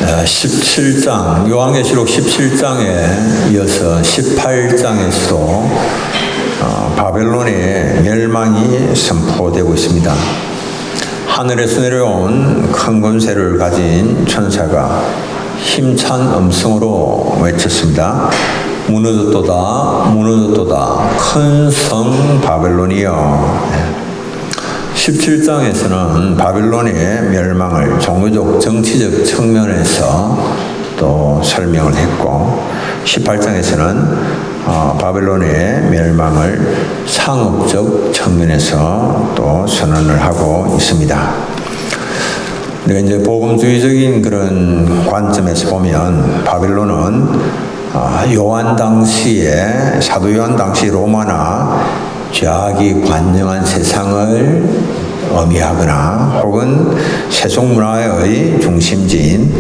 17장, 요한계시록 17장에 이어서 18장에서도 바벨론의 멸망이 선포되고 있습니다. 하늘에서 내려온 큰 권세를 가진 천사가 힘찬 음성으로 외쳤습니다. 무너졌도다, 무너졌도다, 큰 성 바벨론이여. 17장에서는 바벨론의 멸망을 종교적, 정치적 측면에서 또 설명을 했고, 18장에서는 바벨론의 멸망을 상업적 측면에서 또 선언을 하고 있습니다. 우리가 이제 복음주의적인 그런 관점에서 보면 바벨론은 요한 당시에, 사도 요한 당시 로마나 자기 관영한 세상을 의미하거나 혹은 세속 문화의 중심지인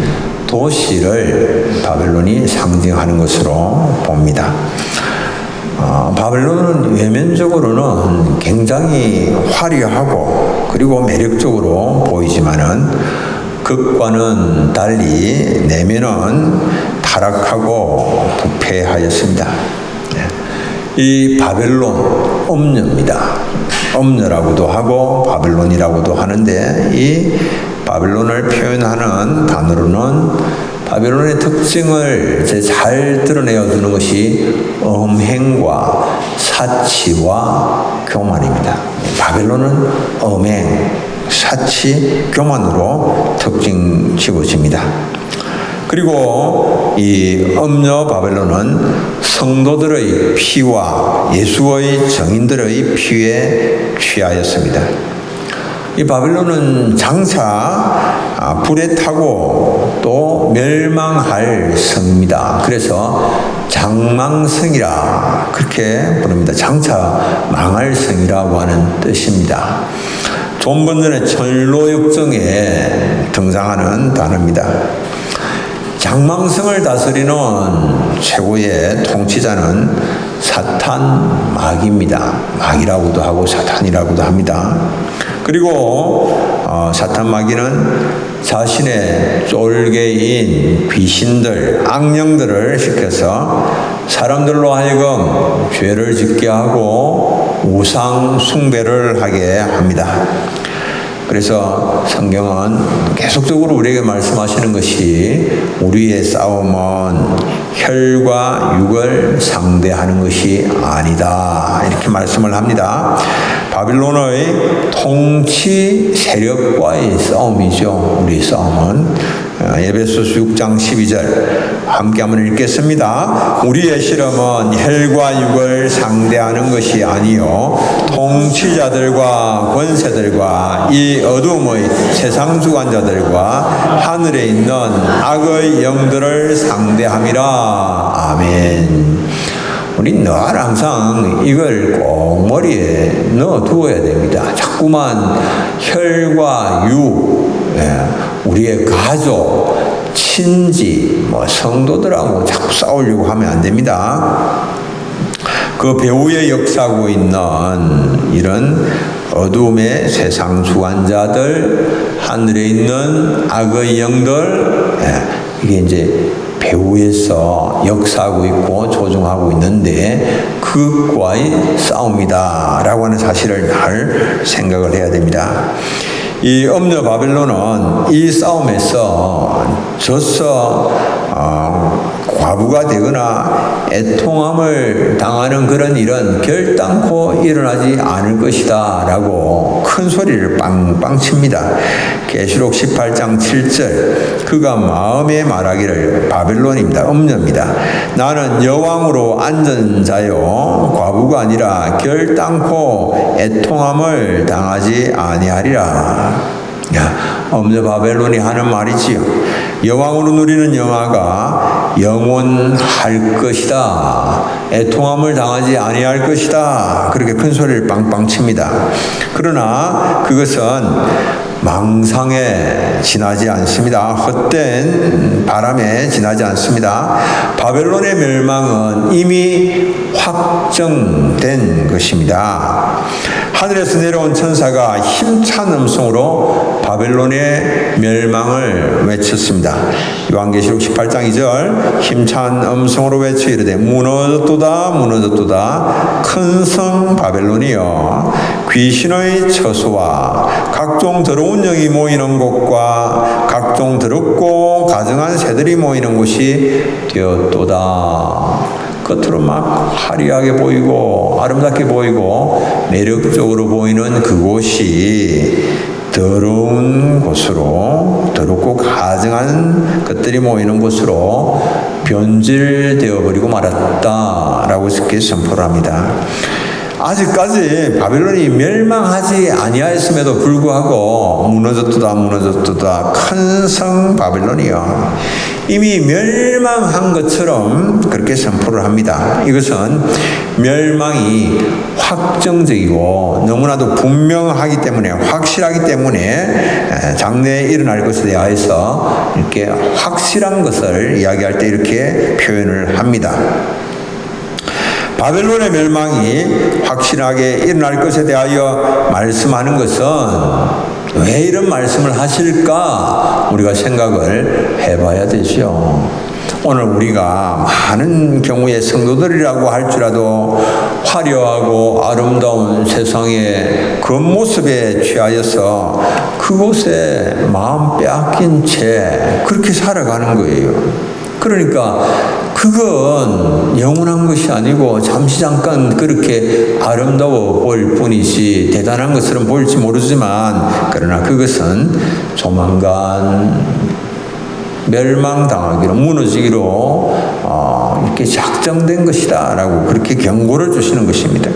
도시를 바벨론이 상징하는 것으로 봅니다. 바벨론은 외면적으로는 굉장히 화려하고 그리고 매력적으로 보이지만은 극과는 달리 내면은 타락하고 부패하였습니다. 이 바벨론, 음녀입니다. 음녀라고도 하고 바벨론이라고도 하는데, 이 바벨론을 표현하는 단어로는 바벨론의 특징을 잘 드러내어 주는 것이 음행과 사치와 교만입니다. 바벨론은 음행, 사치, 교만으로 특징 지어집니다. 그리고 이 음녀 바벨론은 성도들의 피와 예수의 증인들의 피에 취하였습니다. 이 바벨론은 장차 불에 타고 또 멸망할 성입니다. 그래서 장망성이라 그렇게 부릅니다. 장차 망할 성이라고 하는 뜻입니다. 좀 번전의 천로역정에 등장하는 단어입니다. 장망성을 다스리는 최고의 통치자는 사탄 마귀입니다. 마귀라고도 하고 사탄이라고도 합니다. 그리고 사탄 마귀는 자신의 쫄개인 귀신들, 악령들을 시켜서 사람들로 하여금 죄를 짓게 하고 우상 숭배를 하게 합니다. 그래서 성경은 계속적으로 우리에게 말씀하시는 것이 우리의 싸움은 혈과 육을 상대하는 것이 아니다, 이렇게 말씀을 합니다. 바빌론의 통치 세력과의 싸움이죠. 우리 싸움은. 에베소서 6장 12절 함께 한번 읽겠습니다. 우리의 실험은 혈과 육을 상대하는 것이 아니요 통치자들과 권세들과 이 어둠의 세상 주관자들과 하늘에 있는 악의 영들을 상대함이라. 아멘. 우리 늘 항상 이걸 꼭 머리에 넣어 두어야 됩니다. 자꾸만 혈과 육, 우리의 가족, 친지, 성도들하고 자꾸 싸우려고 하면 안 됩니다. 그 배후에 역사하고 있는 이런 어둠의 세상 주관자들, 하늘에 있는 악의 영들, 이게 이제 배후에서 역사하고 있고 조종하고 있는데 그과의 싸움이다라고 하는 사실을 늘 생각을 해야 됩니다. 이 음녀 바벨론은 이 싸움에서 져서 과부가 되거나 애통함을 당하는 그런 일은 결단코 일어나지 않을 것이다 라고 큰 소리를 빵빵 칩니다. 계시록 18장 7절 그가 마음에 말하기를, 바벨론입니다. 음녀입니다. 나는 여왕으로 앉은 자요 과부가 아니라 결단코 애통함을 당하지 아니하리라. 음녀 바벨론이 하는 말이지요. 여왕으로 누리는 영화가 영원할 것이다. 애통함을 당하지 아니할 것이다. 그렇게 큰 소리를 빵빵 칩니다. 그러나 그것은 망상에 지나지 않습니다. 헛된 바람에 지나지 않습니다. 바벨론의 멸망은 이미 확정된 것입니다. 하늘에서 내려온 천사가 힘찬 음성으로 바벨론의 멸망을 외쳤습니다. 요한계시록 18장 2절 힘찬 음성으로 외쳐 이르되 무너졌도다 무너졌도다 큰 성 바벨론이여 귀신의 처소와 각종 더러운 영이 모이는 곳과 각종 더럽고 가증한 새들이 모이는 곳이 되었도다. 겉으로 막 화려하게 보이고 아름답게 보이고 매력적으로 보이는 그곳이 더러운 곳으로, 더럽고 가증한 것들이 모이는 곳으로 변질되어 버리고 말았다라고 이렇게 선포를 합니다. 아직까지 바벨론이 멸망하지 아니하였음에도 불구하고 무너졌도다 무너졌도다 큰 성 바벨론이여 이미 멸망한 것처럼 그렇게 선포를 합니다. 이것은 멸망이 확정적이고 너무나도 분명하기 때문에 확실하기 때문에 장래에 일어날 것에 대하여서 이렇게 확실한 것을 이야기할 때 이렇게 표현을 합니다. 바벨론의 멸망이 확실하게 일어날 것에 대하여 말씀하는 것은 왜 이런 말씀을 하실까 우리가 생각을 해봐야 되죠. 오늘 우리가 많은 경우에 성도들이라고 할지라도 화려하고 아름다운 세상의 겉모습에 취하여서 그곳에 마음 빼앗긴 채 그렇게 살아가는 거예요. 그러니까 그건 영원한 것이 아니고 잠시 잠깐 그렇게 아름다워 보일 뿐이지 대단한 것처럼 보일지 모르지만 그러나 그것은 조만간 멸망당하기로 무너지기로 이렇게 작정된 것이다 라고 그렇게 경고를 주시는 것입니다.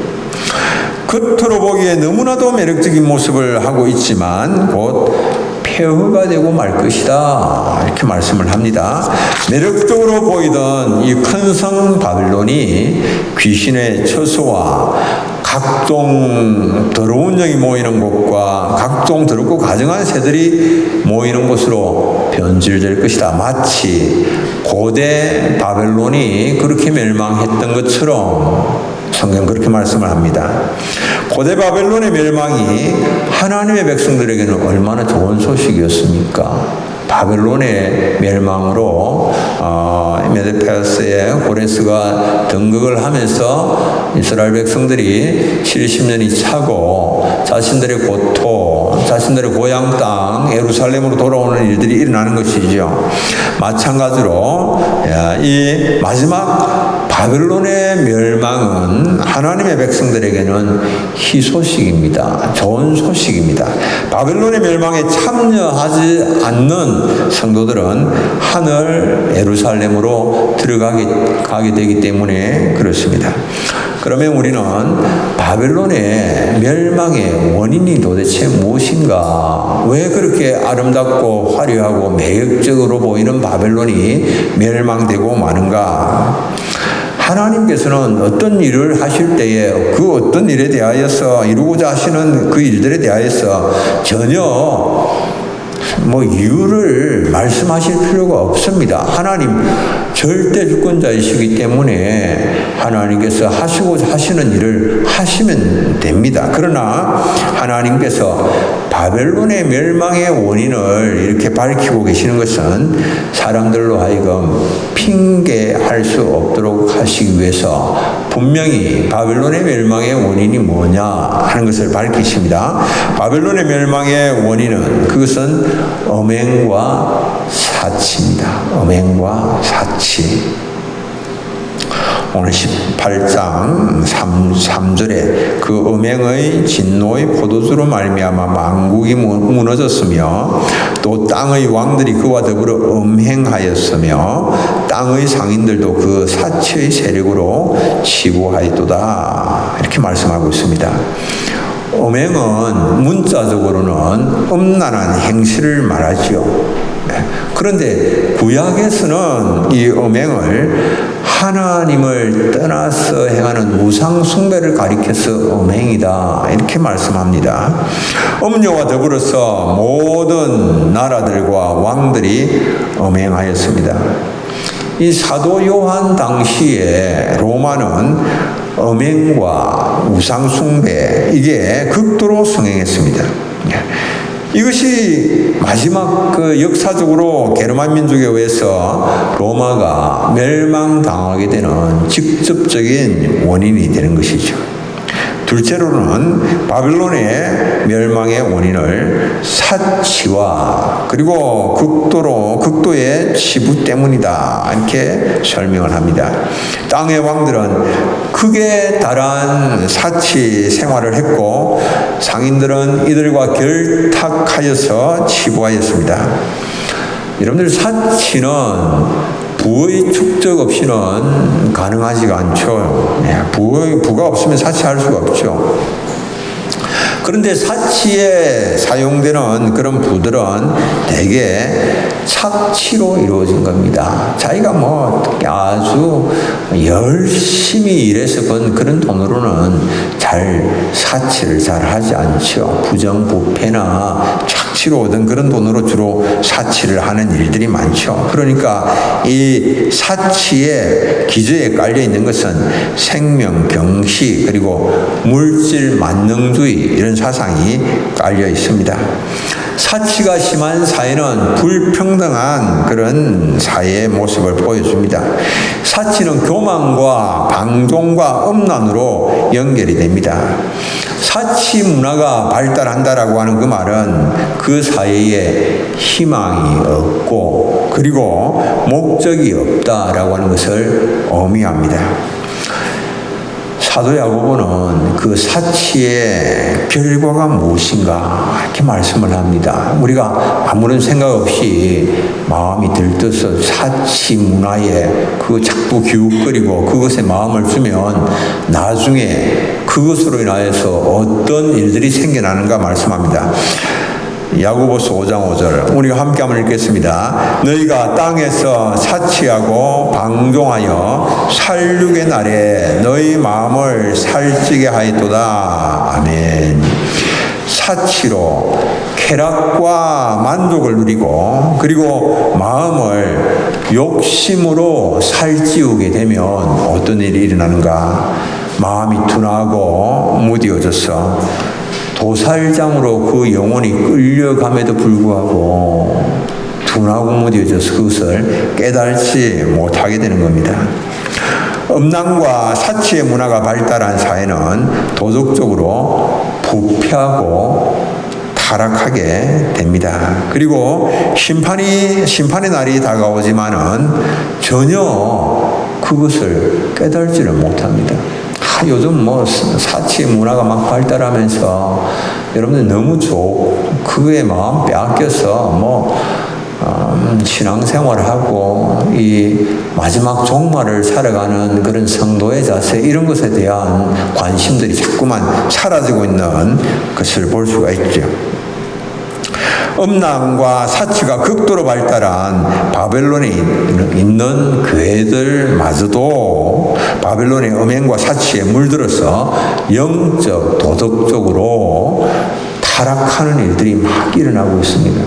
겉으로 보기에 너무나도 매력적인 모습을 하고 있지만 곧 폐허가 되고 말 것이다 이렇게 말씀을 합니다. 매력적으로 보이던 이 큰 성 바벨론이 귀신의 처소와 각종 더러운 영이 모이는 곳과 각종 더럽고 가증한 새들이 모이는 곳으로 변질될 것이다. 마치 고대 바벨론이 그렇게 멸망했던 것처럼 성경 그렇게 말씀을 합니다. 고대 바벨론의 멸망이 하나님의 백성들에게는 얼마나 좋은 소식이었습니까? 바벨론의 멸망으로 메데페스의 고레스가 등극을 하면서 이스라엘 백성들이 70년이 차고 자신들의 고토, 자신들의 고향 땅 예루살렘으로 돌아오는 일들이 일어나는 것이죠. 마찬가지로 이 마지막 바벨론의 멸망은 하나님의 백성들에게는 희소식입니다. 좋은 소식입니다. 바벨론의 멸망에 참여하지 않는 성도들은 하늘 예루살렘으로 들어가게 되기 때문에 그렇습니다. 그러면 우리는 바벨론의 멸망의 원인이 도대체 무엇인가? 왜 그렇게 아름답고 화려하고 매력적으로 보이는 바벨론이 멸망되고 마는가? 하나님께서는 어떤 일을 하실 때에 그 어떤 일에 대하여서 이루고자 하시는 그 일들에 대하여서 전혀 이유를 말씀하실 필요가 없습니다. 하나님 절대 주권자이시기 때문에 하나님께서 하시고자 하시는 일을 하시면 됩니다. 그러나 하나님께서 바벨론의 멸망의 원인을 이렇게 밝히고 계시는 것은 사람들로 하여금 핑계할 수 없도록 하시기 위해서 분명히 바벨론의 멸망의 원인이 뭐냐 하는 것을 밝히십니다. 바벨론의 멸망의 원인은 그것은 음행과 사치입니다. 음행과 사치. 오늘 18장 3절에 그 음행의 진노의 포도주로 말미암아 만국이 무너졌으며 또 땅의 왕들이 그와 더불어 음행하였으며 땅의 상인들도 그 사치의 세력으로 치부하였도다 이렇게 말씀하고 있습니다. 음행은 문자적으로는 음란한 행실을 말하지요. 그런데 구약에서는 이 음행을 하나님을 떠나서 행하는 우상 숭배를 가리켜서 음행이다 이렇게 말씀합니다. 음녀와 더불어서 모든 나라들과 왕들이 음행하였습니다. 이 사도 요한 당시에 로마는 음행과 우상숭배, 이게 극도로 성행했습니다. 이것이 마지막 역사적으로 게르만 민족에 의해서 로마가 멸망당하게 되는 직접적인 원인이 되는 것이죠. 둘째로는 바빌론의 멸망의 원인을 사치와 그리고 극도의 치부 때문이다, 이렇게 설명을 합니다. 땅의 왕들은 극에 달한 사치 생활을 했고 상인들은 이들과 결탁하여서 치부하였습니다. 여러분들, 사치는 부의 축적 없이는 가능하지가 않죠. 부가 없으면 사치할 수가 없죠. 그런데 사치에 사용되는 그런 부들은 대개 착취로 이루어진 겁니다. 자기가 아주 열심히 일해서 번 그런 돈으로는 사치를 잘 하지 않죠. 부정부패나 착취로 얻은 그런 돈으로 주로 사치를 하는 일들이 많죠. 그러니까 이 사치의 기저에 깔려 있는 것은 생명, 병시, 그리고 물질 만능주의, 이런 사상이 깔려 있습니다. 사치가 심한 사회는 불평등한 그런 사회의 모습을 보여줍니다. 사치는 교만과 방종과 음란으로 연결이 됩니다. 사치 문화가 발달한다라고 하는 그 말은 그 사회에 희망이 없고 그리고 목적이 없다라고 하는 것을 의미합니다. 사도 야고보는 그 사치의 결과가 무엇인가 이렇게 말씀을 합니다. 우리가 아무런 생각 없이 마음이 들떠서 사치 문화에 자꾸 기웃거리고 그것에 마음을 주면 나중에 그것으로 인하여서 어떤 일들이 생겨나는가 말씀합니다. 야고보서 5장 5절 우리가 함께 한번 읽겠습니다. 너희가 땅에서 사치하고 방종하여 살육의 날에 너희 마음을 살찌게 하였도다. 아멘. 사치로 쾌락과 만족을 누리고 그리고 마음을 욕심으로 살찌우게 되면 어떤 일이 일어나는가? 마음이 둔하고 무뎌져서 도살장으로 그 영혼이 끌려감에도 불구하고 둔하고 무뎌져서 그것을 깨달지 못하게 되는 겁니다. 음란과 사치의 문화가 발달한 사회는 도덕적으로 부패하고 타락하게 됩니다. 그리고 심판의 날이 다가오지만은 전혀 그것을 깨달지를 못합니다. 요즘 사치 문화가 막 발달하면서 여러분들 너무 그거에 마음 빼앗겨서 신앙생활을 하고 이 마지막 종말을 살아가는 그런 성도의 자세, 이런 것에 대한 관심들이 자꾸만 사라지고 있는 것을 볼 수가 있죠. 음란과 사치가 극도로 발달한 바벨론에 있는 교회들마저도 바벨론의 음행과 사치에 물들어서 영적, 도덕적으로 타락하는 일들이 막 일어나고 있습니다.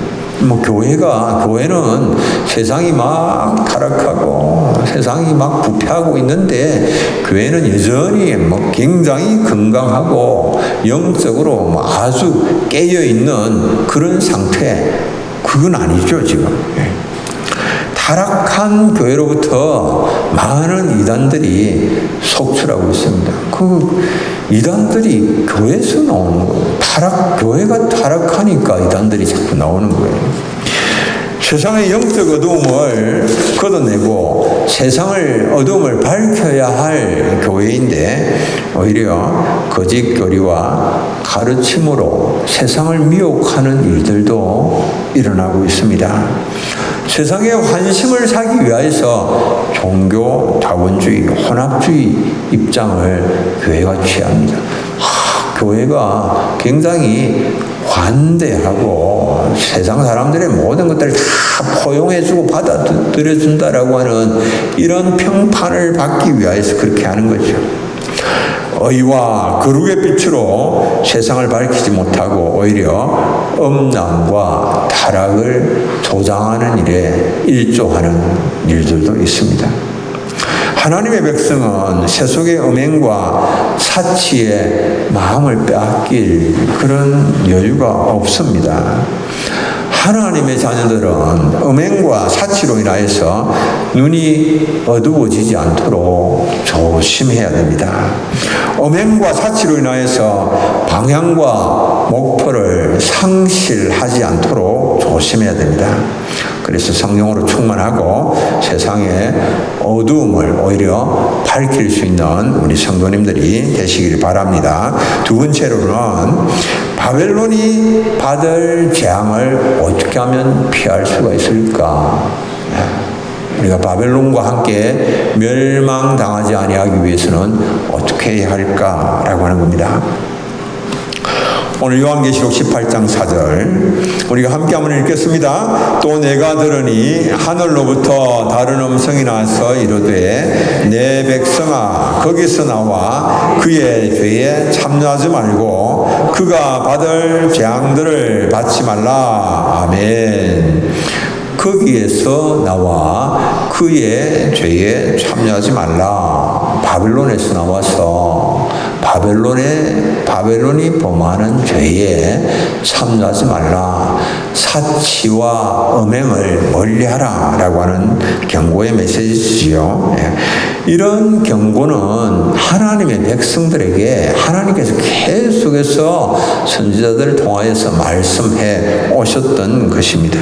교회는 세상이 막 타락하고 세상이 막 부패하고 있는데 교회는 여전히 굉장히 건강하고 영적으로 아주 깨어있는 그런 상태, 그건 아니죠, 지금. 타락한 교회로부터 많은 이단들이 속출하고 있습니다. 그 이단들이 교회에서 나오는 거예요. 교회가 타락하니까 이단들이 자꾸 나오는 거예요. 세상의 영적 어두움을 걷어내고 세상을 어두움을 밝혀야 할 교회인데 오히려 거짓 교리와 가르침으로 세상을 미혹하는 일들도 일어나고 있습니다. 세상의 환심을 사기 위해서 종교, 자본주의, 혼합주의 입장을 교회가 취합니다. 교회가 굉장히 관대하고 세상 사람들의 모든 것들을 다 포용해주고 받아들여준다라고 하는 이런 평판을 받기 위해서 그렇게 하는 거죠. 의와 거룩의 빛으로 세상을 밝히지 못하고 오히려 음란과 타락을 조장하는 일에 일조하는 일들도 있습니다. 하나님의 백성은 세속의 음행과 사치에 마음을 빼앗길 그런 여유가 없습니다. 하나님의 자녀들은 음행과 사치로 인하여서 눈이 어두워지지 않도록 조심해야 됩니다. 음행과 사치로 인하여서 방향과 목표를 상실하지 않도록 조심해야 됩니다. 그래서 성령으로 충만하고 세상의 어두움을 오히려 밝힐 수 있는 우리 성도님들이 되시길 바랍니다. 두 번째로는 바벨론이 받을 재앙을 어떻게 하면 피할 수가 있을까? 우리가 바벨론과 함께 멸망당하지 아니하기 위해서는 어떻게 해야 할까라고 하는 겁니다. 오늘 요한계시록 18장 4절 우리가 함께 한번 읽겠습니다. 또 내가 들으니 하늘로부터 다른 음성이 나서 이르되 내 백성아 거기서 나와 그의 죄에 참여하지 말고 그가 받을 재앙들을 받지 말라. 아멘. 거기에서 나와 그의 죄에 참여하지 말라. 바벨론에서 나와서 바벨론이 범하는 죄에 참여하지 말라. 사치와 음행을 멀리하라 라고 하는 경고의 메시지지요. 이런 경고는 하나님의 백성들에게 하나님께서 계속해서 선지자들을 통하여서 말씀해 오셨던 것입니다.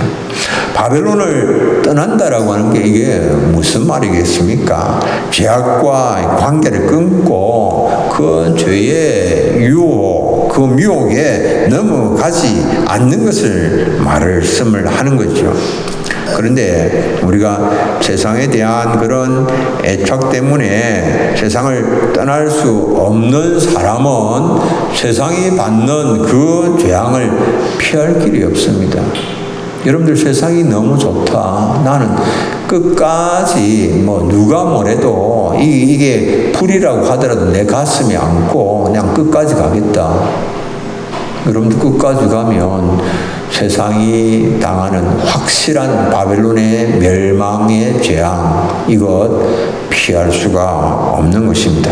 바벨론을 떠난다라고 하는 게 이게 무슨 말이겠습니까? 죄악과 관계를 끊고 그 죄의 유혹, 그 미혹에 넘어가지 않는 것을 말씀을 하는 거죠. 그런데 우리가 세상에 대한 그런 애착 때문에 세상을 떠날 수 없는 사람은 세상이 받는 그 재앙을 피할 길이 없습니다. 여러분들 세상이 너무 좋다. 나는 끝까지 누가 뭐래도 이게 불이라고 하더라도 내 가슴에 안고 그냥 끝까지 가겠다. 여러분들 끝까지 가면 세상이 당하는 확실한 바벨론의 멸망의 재앙 이것 피할 수가 없는 것입니다.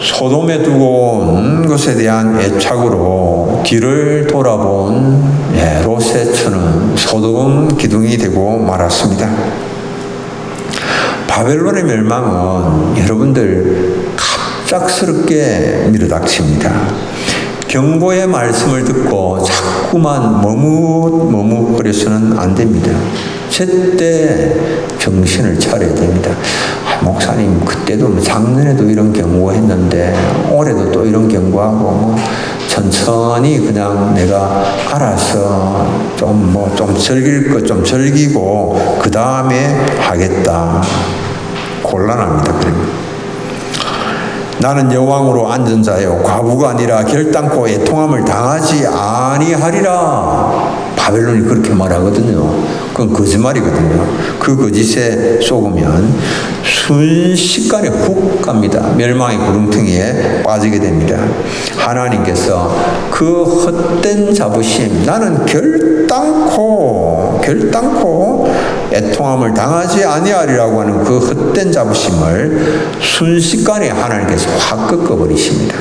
소돔에 두고 온 것에 대한 애착으로 뒤를 돌아본 롯의 소돔 기둥이 되고 말았습니다. 바벨론의 멸망은 여러분들 갑작스럽게 밀어닥칩니다. 경고의 말씀을 듣고 자꾸만 머뭇거려서는 안 됩니다. 제때 정신을 차려야 됩니다. 목사님 그때도 작년에도 이런 경고했는데 올해도 또 이런 경고하고 천천히 그냥 내가 알아서 좀 즐길 것 좀 즐기고 그 다음에 하겠다. 곤란합니다. 그러면. 나는 여왕으로 앉은 자요 과부가 아니라 결단코 애통함을 당하지 아니하리라. 바벨론이 그렇게 말하거든요. 그건 거짓말이거든요. 그 거짓에 속으면 순식간에 훅 갑니다. 멸망의 구름텅이에 빠지게 됩니다. 하나님께서 그 헛된 자부심, 나는 결단코 애통함을 당하지 아니하리라고 하는 그 헛된 자부심을 순식간에 하나님께서 확 꺾어버리십니다.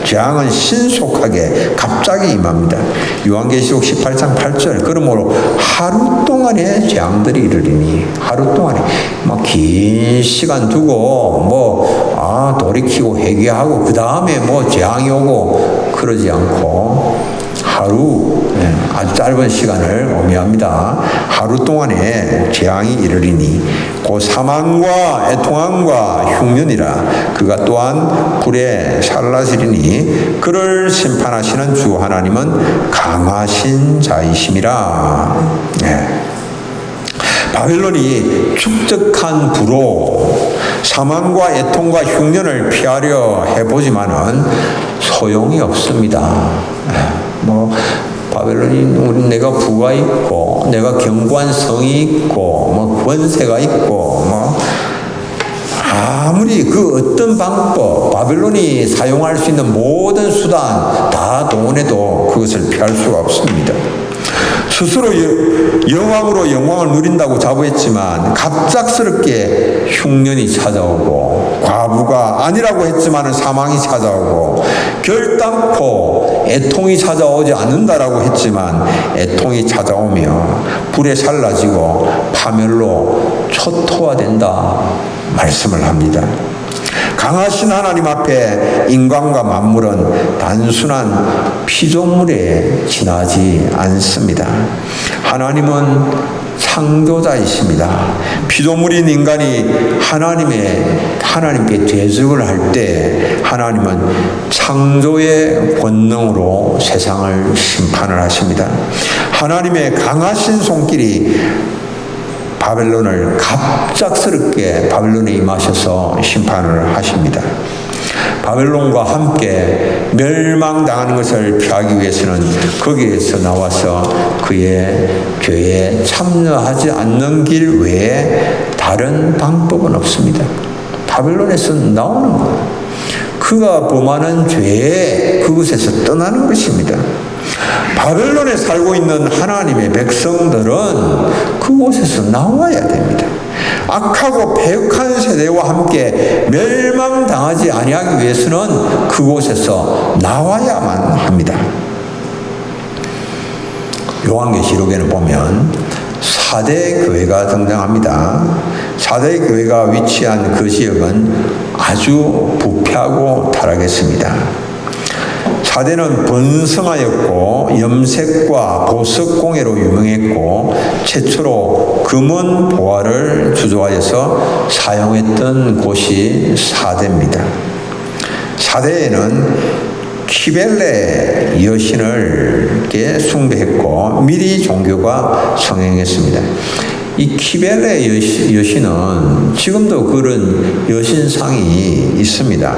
재앙은 신속하게 갑자기 임합니다. 요한계시록 18장 8절 그러므로 하루 동안의 재앙들이 이르리니 하루 동안에 긴 시간 두고 돌이키고 회개하고 그 다음에 재앙이 오고 그러지 않고 하루 아주 짧은 시간을 의미합니다. 하루 동안에 재앙이 이르리니 곧 사망과 애통함과 흉년이라 그가 또한 불에 살라지리니 그를 심판하시는 주 하나님은 강하신 자이심이라. 바벨론이 축적한 부로 사망과 애통과 흉년을 피하려 해보지만은 소용이 없습니다. 바벨론이 내가 부가 있고 내가 견고한 성이 있고 권세가 있고 아무리 그 어떤 방법, 바벨론이 사용할 수 있는 모든 수단 다 동원해도 그것을 피할 수가 없습니다. 스스로 여왕으로 영광을 누린다고 자부했지만 갑작스럽게 흉년이 찾아오고, 과부가 아니라고 했지만 사망이 찾아오고, 결단코 애통이 찾아오지 않는다라고 했지만 애통이 찾아오며 불에 살라지고 파멸로 초토화된다 말씀을 합니다. 강하신 하나님 앞에 인간과 만물은 단순한 피조물에 지나지 않습니다. 하나님은 창조자이십니다. 피조물인 인간이 하나님께 대적을 할 때 하나님은 창조의 권능으로 세상을 심판을 하십니다. 하나님의 강하신 손길이 바벨론을 갑작스럽게 바벨론에 임하셔서 심판을 하십니다. 바벨론과 함께 멸망당하는 것을 피하기 위해서는 거기에서 나와서 그의 죄에 참여하지 않는 길 외에 다른 방법은 없습니다. 바벨론에서 나오는 것, 그가 범하는 죄에 그곳에서 떠나는 것입니다. 바벨론에 살고 있는 하나님의 백성들은 그곳에서 나와야 됩니다. 악하고 패역한 세대와 함께 멸망당하지 아니하기 위해서는 그곳에서 나와야만 합니다. 요한계시록에는 보면 4대 교회가 등장합니다. 4대 교회가 위치한 그 지역은 아주 부패하고 타락했습니다. 4대는 번성하였고 염색과 보석 공예로 유명했고 최초로 금은 보화를 주조하여서 사용했던 곳이 4대입니다. 4대에는 키벨레 여신을 숭배했고 미리 종교가 성행했습니다. 이 키벨레 여신은 지금도 그런 여신상이 있습니다.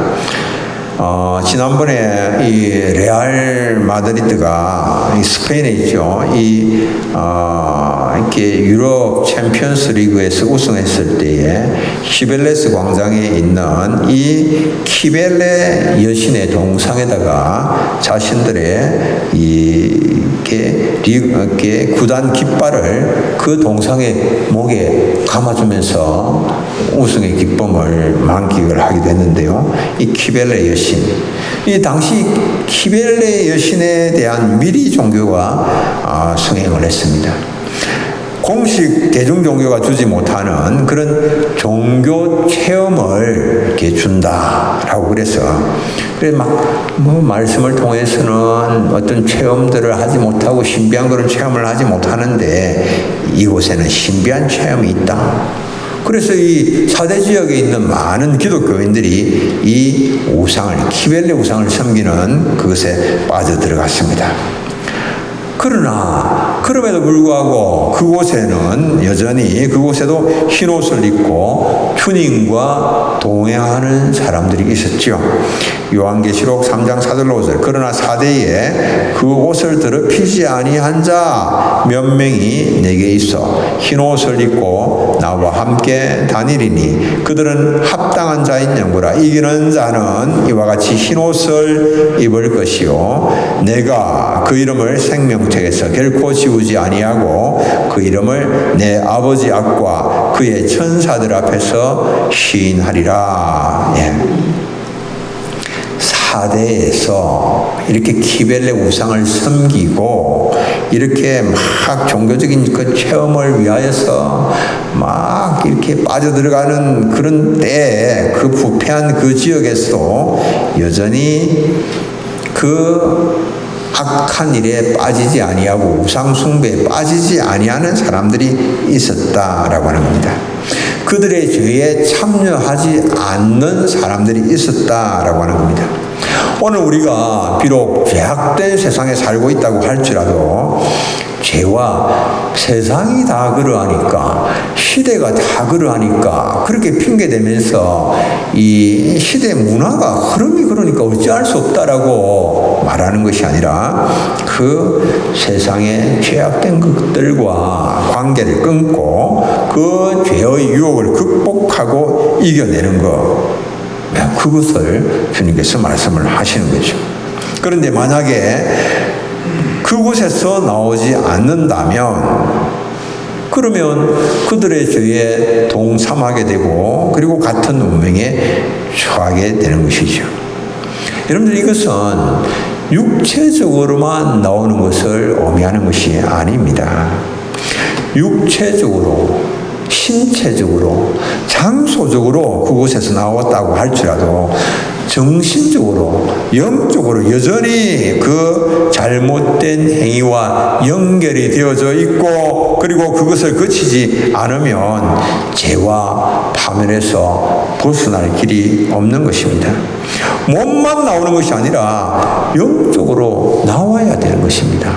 지난번에 이 레알 마드리드가 스페인에 있죠. 이렇게 유럽 챔피언스 리그에서 우승했을 때에 시벨레스 광장에 있는 이 키벨레 여신의 동상에다가 자신들의 이렇게 구단 깃발을 그 동상의 목에 감아주면서 우승의 기쁨을 만끽을 하기도 했는데요. 이 키벨레 여신, 이 당시 키벨레 여신에 대한 미리 종교가 성행을 했습니다. 공식 대중 종교가 주지 못하는 그런 종교 체험을 이렇게 준다라고 그래서 말씀을 통해서는 어떤 체험들을 하지 못하고 신비한 그런 체험을 하지 못하는데 이곳에는 신비한 체험이 있다. 그래서 이 4대 지역에 있는 많은 기독교인들이 이 우상을, 키벨레 우상을 섬기는 그것에 빠져들어갔습니다. 그러나 그럼에도 불구하고 그곳에는 여전히 그곳에도 흰옷을 입고 주님과 동행하는 사람들이 있었죠. 요한계시록 3장 4절로 5절. 그러나 4대에 그 옷을 더럽히지 아니한 자 몇 명이 내게 있어 흰옷을 입고 나와 함께 다니리니 그들은 합당한 자인 영구라. 이기는 자는 이와 같이 흰옷을 입을 것이요 내가 그 이름을 생명책에서 결코 지우지 아니하고 그 이름을 내 아버지 앞과 그의 천사들 앞에서 시인하리라. 예. 4대에서 이렇게 키벨레 우상을 섬기고 이렇게 막 종교적인 그 체험을 위하여서 막 이렇게 빠져들어가는 그런 때에 그 부패한 그 지역에서도 여전히 그 악한 일에 빠지지 아니하고 우상 숭배에 빠지지 아니하는 사람들이 있었다라고 하는 겁니다. 그들의 죄에 참여하지 않는 사람들이 있었다라고 하는 겁니다. 오늘 우리가 비록 죄악된 세상에 살고 있다고 할지라도 죄와 세상이 다 그러하니까 시대가 다 그러하니까 그렇게 핑계대면서 이 시대 문화가 흐름이 그러니까 어찌할 수 없다라고 말하는 것이 아니라 그 세상의 죄악된 것들과 관계를 끊고 그 죄의 유혹을 극복하고 이겨내는 것, 그것을 주님께서 말씀을 하시는 거죠. 그런데 만약에 그곳에서 나오지 않는다면 그러면 그들의 죄에 동참하게 되고 그리고 같은 운명에 처하게 되는 것이죠. 여러분들, 이것은 육체적으로만 나오는 것을 의미하는 것이 아닙니다. 육체적으로, 신체적으로, 장소적으로 그곳에서 나왔다고 할지라도 정신적으로, 영적으로 여전히 그 잘못된 행위와 연결이 되어져 있고 그리고 그것을 거치지 않으면 죄와 파멸에서 벗어날 길이 없는 것입니다. 몸만 나오는 것이 아니라 영적으로 나와야 되는 것입니다.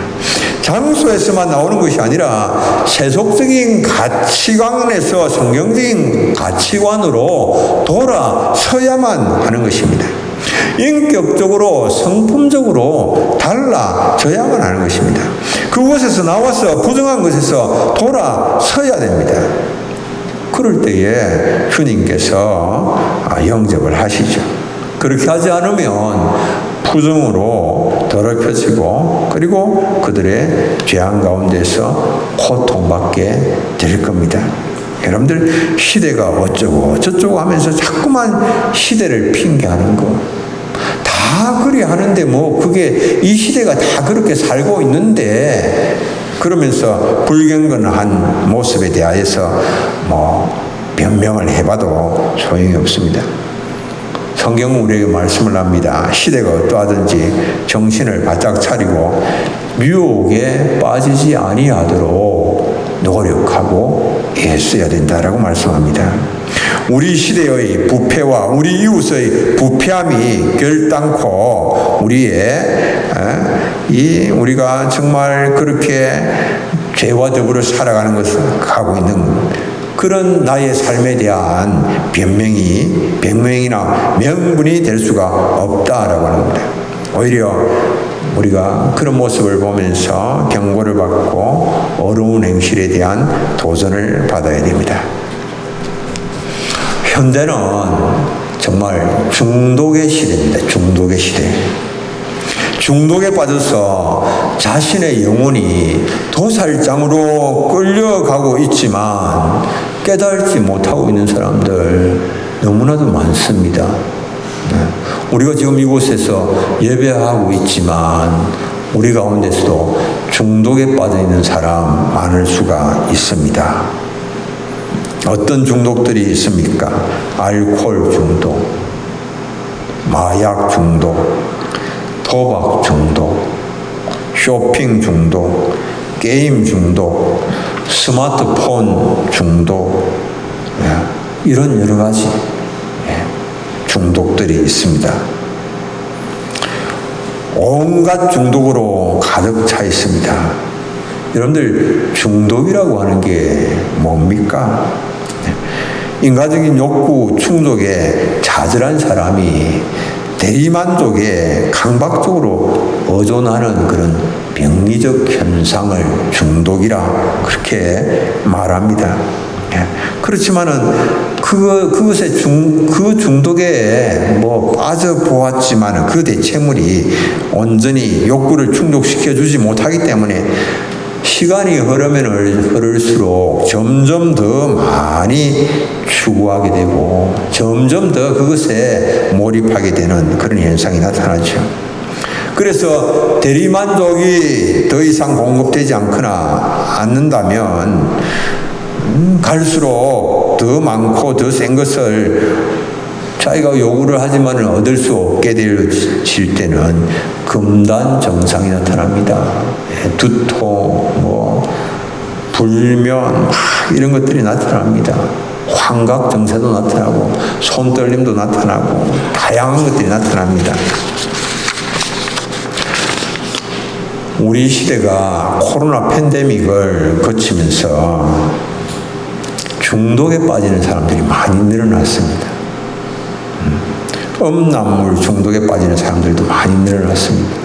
장소에서만 나오는 것이 아니라 세속적인 가치관에서 성경적인 가치관으로 돌아서야만 하는 것입니다. 인격적으로, 성품적으로 달라져야만 하는 것입니다. 그곳에서 나와서 부정한 것에서 돌아서야 됩니다. 그럴 때에 주님께서 영접을 하시죠. 그렇게 하지 않으면 부정으로 더럽혀지고 그리고 그들의 죄악 가운데서 고통받게 될 겁니다. 여러분들, 시대가 어쩌고 저쩌고 하면서 자꾸만 시대를 핑계하는 거, 다 그리 하는데 뭐 그게 이 시대가 다 그렇게 살고 있는데 그러면서 불경건한 모습에 대하여서 뭐 변명을 해봐도 소용이 없습니다. 성경은 우리에게 말씀을 합니다. 시대가 어떠하든지 정신을 바짝 차리고 유혹에 빠지지 아니하도록 노력하고 애써야 된다라고 말씀합니다. 우리 시대의 부패와 우리 이웃의 부패함이 결단코 우리가 정말 그렇게 죄와 더불어 살아가는 것을 하고 있는 그런 나의 삶에 대한 변명이나 명분이 될 수가 없다라고 하는 겁니다. 오히려 우리가 그런 모습을 보면서 경고를 받고 어려운 행실에 대한 도전을 받아야 됩니다. 현대는 정말 중독의 시대입니다. 중독의 시대. 중독에 빠져서 자신의 영혼이 도살장으로 끌려가고 있지만 깨달지 못하고 있는 사람들 너무나도 많습니다. 우리가 지금 이곳에서 예배하고 있지만 우리 가운데서도 중독에 빠져 있는 사람 많을 수가 있습니다. 어떤 중독들이 있습니까? 알코올 중독, 마약 중독, 도박 중독, 쇼핑 중독, 게임 중독, 스마트폰 중독, 이런 여러 가지 중독들이 있습니다. 온갖 중독으로 가득 차 있습니다. 여러분들, 중독이라고 하는 게 뭡니까? 인간적인 욕구 충족에 좌절한 사람이 대리만족에 강박적으로 의존하는 그런 병리적 현상을 중독이라 그렇게 말합니다. 그렇지만은 그것에 그 중독에 빠져보았지만은 그 대체물이 온전히 욕구를 충족시켜 주지 못하기 때문에 시간이 흐르면 흐를수록 점점 더 많이 추구하게 되고 점점 더 그것에 몰입하게 되는 그런 현상이 나타나죠. 그래서 대리만족이 더 이상 공급되지 않는다면 갈수록 더 많고 더 센 것을 자기가 요구를 하지만 얻을 수 없게 되질 때는 금단 증상이 나타납니다. 두통, 불면 이런 것들이 나타납니다. 환각 증세도 나타나고 손떨림도 나타나고 다양한 것들이 나타납니다. 우리 시대가 코로나 팬데믹을 거치면서 중독에 빠지는 사람들이 많이 늘어났습니다. 음란물 중독에 빠지는 사람들도 많이 늘어났습니다.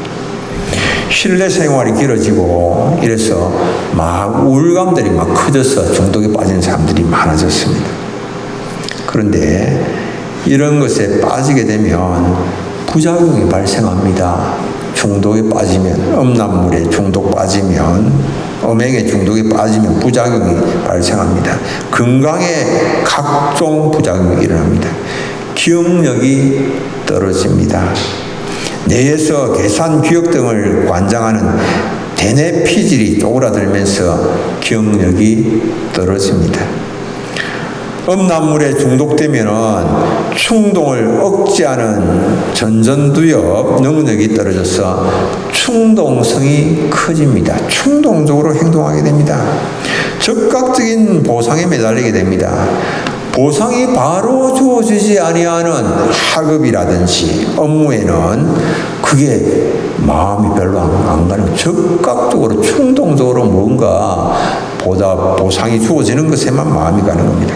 실내 생활이 길어지고 이래서 막 우울감들이 막 커져서 중독에 빠지는 사람들이 많아졌습니다. 그런데 이런 것에 빠지게 되면 부작용이 발생합니다. 중독에 빠지면, 음란물에 중독 빠지면, 음행에 중독에 빠지면 부작용이 발생합니다. 건강에 각종 부작용이 일어납니다. 기억력이 떨어집니다. 뇌에서 계산, 기억 등을 관장하는 대뇌 피질이 쪼그라들면서 기억력이 떨어집니다. 음란물에 중독되면 충동을 억제하는 전전두엽 능력이 떨어져서 충동성이 커집니다. 충동적으로 행동하게 됩니다. 즉각적인 보상에 매달리게 됩니다. 보상이 바로 주어지지 아니하는 학업이라든지 업무에는 그게 마음이 별로 안 가는, 즉각적으로 충동적으로 뭔가 보상이 주어지는 것에만 마음이 가는 겁니다.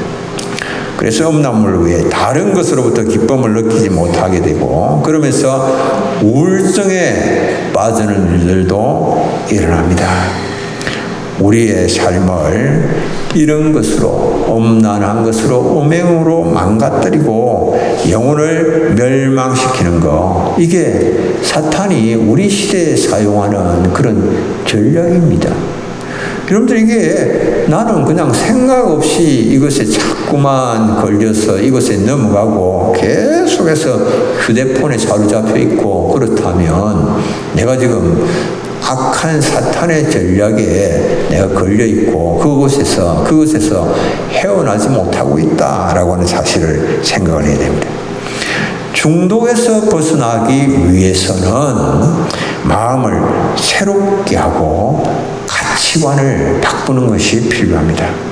그래서 음란물 외에 다른 것으로부터 기쁨을 느끼지 못하게 되고 그러면서 우울증에 빠지는 일들도 일어납니다. 우리의 삶을 이런 것으로, 음란한 것으로, 음행으로 망가뜨리고 영혼을 멸망시키는 것, 이게 사탄이 우리 시대에 사용하는 그런 전략입니다. 여러분들, 이게 나는 그냥 생각 없이 이것에 자꾸만 걸려서 이것에 넘어가고 계속해서 휴대폰에 사로잡혀 있고 그렇다면 내가 지금 악한 사탄의 전략에 내가 걸려 있고 그것에서 헤어나지 못하고 있다라고 하는 사실을 생각을 해야 됩니다. 중독에서 벗어나기 위해서는 마음을 새롭게 하고 가치관을 바꾸는 것이 필요합니다.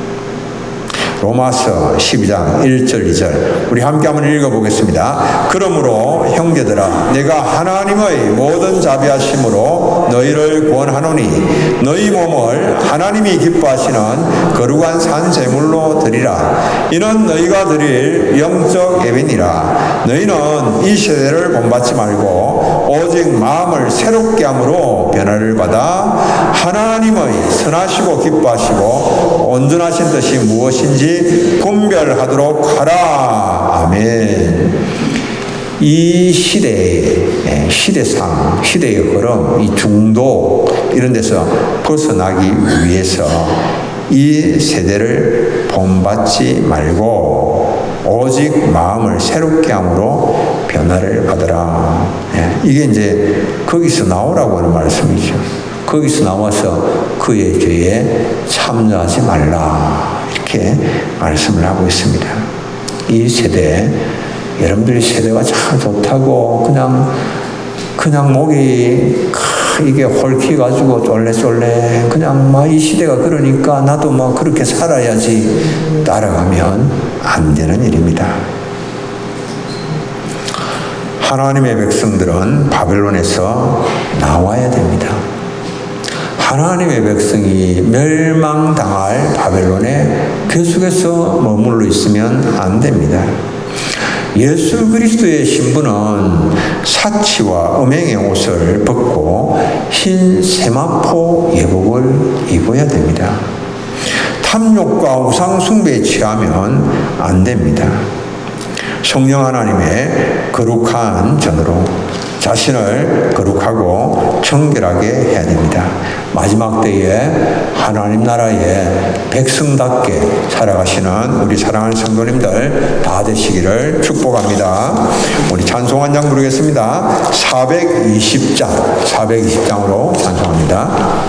로마서 12장 1절 2절 우리 함께 한번 읽어보겠습니다. 그러므로 형제들아 내가 하나님의 모든 자비하심으로 너희를 구원하노니 너희 몸을 하나님이 기뻐하시는 거룩한 산 제물로 드리라. 이는 너희가 드릴 영적 예배니라. 너희는 이 세대를 본받지 말고 오직 마음을 새롭게 함으로 변화를 받아 하나님의 선하시고 기뻐하시고 온전하신 뜻이 무엇인지 분별하도록 하라. 아멘. 이 시대상, 시대의 흐름, 이 중독 이런 데서 벗어나기 위해서 이 세대를 본받지 말고 오직 마음을 새롭게 함으로 변화를 받으라. 이게 이제 거기서 나오라고 하는 말씀이죠. 거기서 나와서 그의 죄에 참여하지 말라. 이렇게 말씀을 하고 있습니다. 이 세대, 여러분들이 세대가 참 좋다고 그냥 목이 이게 헐키가지고 쫄래쫄래 그냥 막 이 시대가 그러니까 나도 막 그렇게 살아야지 따라가면 안 되는 일입니다. 하나님의 백성들은 바벨론에서 나와야 됩니다. 하나님의 백성이 멸망당할 바벨론에 계속해서 머물러 있으면 안 됩니다. 예수 그리스도의 신부는 사치와 음행의 옷을 벗고 흰 세마포 예복을 입어야 됩니다. 탐욕과 우상 숭배에 취하면 안 됩니다. 성령 하나님의 거룩한 전으로 자신을 거룩하고 정결하게 해야 됩니다. 마지막 때에 하나님 나라의 백성답게 살아가시는 우리 사랑하는 성도님들 다 되시기를 축복합니다. 우리 찬송 한 장 부르겠습니다. 420장으로 찬송합니다.